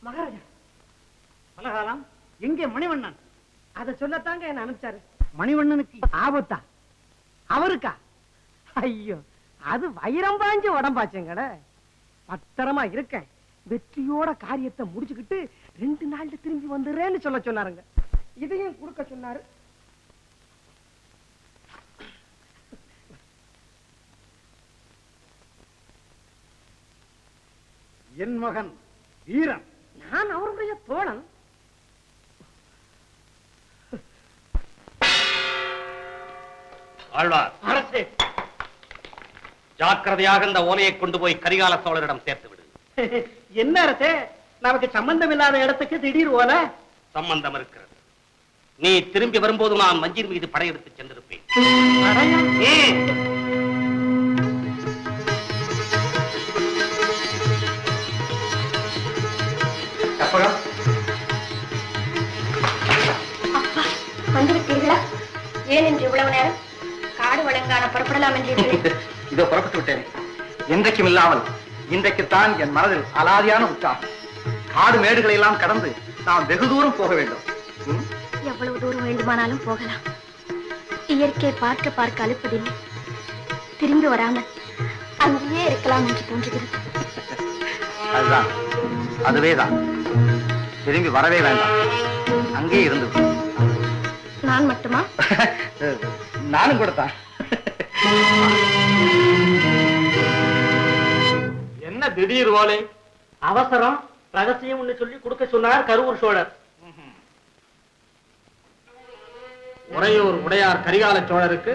மகாராஜா பலகாலம் எங்கே மணிவண்ணன்? அதை சொல்லத்தாங்க என்ன அனுப்பிச்சாரு. மணிவண்ணனுக்கு ஆபத்தா? அவருக்கா? ஐயோ, அது வைரம் பாஞ்ச உடம்பாச்சுங்கட. பத்திரமா இருக்கேன், வெற்றியோட காரியத்தை முடிச்சுக்கிட்டு 2 நாள்ல திரும்பி வந்துடுறேன்னு சொல்ல சொன்னாருங்க. இதையும் கொடுக்க சொன்னாரு. என் மகன் வீரன். நான் அவருடைய தோழன். ஆழ்வார், அரசே, ஜாக்கிரதையாக இந்த ஓலையை கொண்டு போய் கரிகால சோழரிடம் சேர்த்து விடு. என்ன அரசே, நமக்கு சம்பந்தம் இல்லாத இடத்துக்கு திடீர் ஓலை? சம்பந்தம் இருக்கிறது. நீ திரும்பி வரும்போது நான் மஞ்சின் மீது படையெடுத்து சென்றிருப்பேன். வந்துவிட்டீர்களா? ஏன் என்று இவ்வளவு நேரம்? காடு வழங்கான புறப்படலாம் என்று இதோ புறப்பட்டு விட்டேன். என்றைக்கும் இல்லாமல் இன்றைக்குத்தான் என் மனதில் அலாதியான உற்சாகம். காடு மேடுகளை எல்லாம் கடந்து நாம் வெகு தூரம் போக வேண்டும். எவ்வளவு தூரம் வேண்டுமானாலும் போகலாம். இயற்கை பார்க்க பார்க்க அழுப்பதில்லை. திரும்பி வராமல் அங்கேயே இருக்கலாம் என்று தோன்றுகிறது. அதுதான், அதுவேதான். திரும்பி வரவே வேண்டாம், அங்கே இருந்து. நான் மட்டுமா? நானும் கொடுத்தான். என்ன திடீர் ஓலை? அவசரம், ரகசியம் சொல்லி கொடுக்க சொன்னார் கருவூர் சோழர். உறையூர் உடையார் கரிகால சோழருக்கு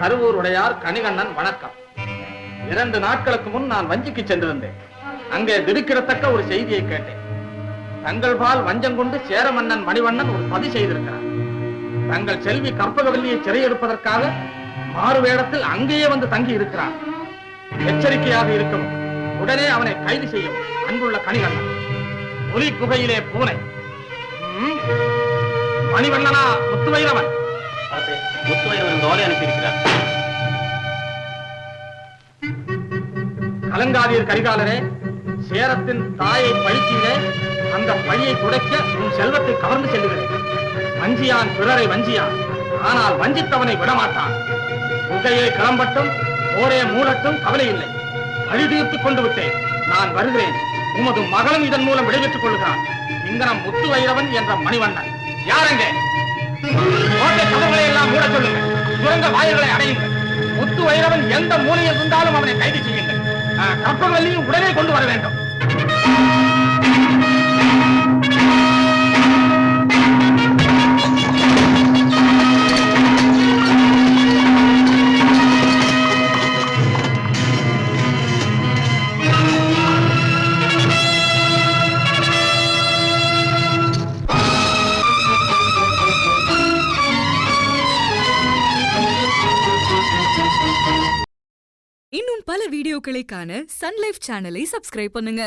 கருவூர் உடையார் கணிகண்ணன் வணக்கம். 2 நாட்களுக்கு முன் நான் வஞ்சிக்கு சென்றிருந்தேன். அங்கே திடுக்கிடத்தக்க ஒரு செய்தியை கேட்டேன். தங்கள் பால் வஞ்சம் கொண்டு சேர மன்னன் மணிவண்ணன் ஒரு சதி செய்திருக்கிறார். தங்கள் செல்வி கற்பகவல்லியை சிறையெடுப்பதற்காக மாறு வேடத்தில் அங்கேயே வந்து தங்கி இருக்கிறார். எச்சரிக்கையாக இருக்கவும், உடனே அவனை கைது செய்யவும். அன்புள்ள கணிகண்ணன். ஒலி குகையிலே பூனை. மணிவண்ணனா முத்துவைரவன்? முத்துவைரவன் ஓலை அனுப்பியிருக்கிறார். கலங்காதீர் கரிகாலரே, சேரத்தின் தாயை பழித்தீரே, அந்த பழியை துடைக்க உன் செல்வத்தை கவர்ந்து செல்லுகிறேன். வஞ்சியான் பிறரை வஞ்சியான், ஆனால் வஞ்சித்தவனை விடமாட்டான். புகையை கிளம்பட்டும், போரே மூடட்டும், கவலை இல்லை. பழி தீர்த்துக் கொண்டு விட்டேன். நான் வருகிறேன். உமது மகனும் இதன் மூலம் விடைபெற்றுக் கொள்கிறான். இங்கனம் முத்துவைரவன் என்ற மணிவண்ணன். யாரெங்கே? கோட்டை கதவுகளை எல்லாம் மூட சொல்லுங்கள். சுரங்க வாயில்களை அடையுங்கள். முத்துவைரவன் எந்த மூலையில் இருந்தாலும் அவனை கைது செய்யுங்கள். கற்பகவல்லியும் உடனே கொண்டு வர வேண்டும். இன்னும் பல வீடியோக்களை காண சன் லைஃப் சேனலை சப்ஸ்கிரைப் பண்ணுங்க.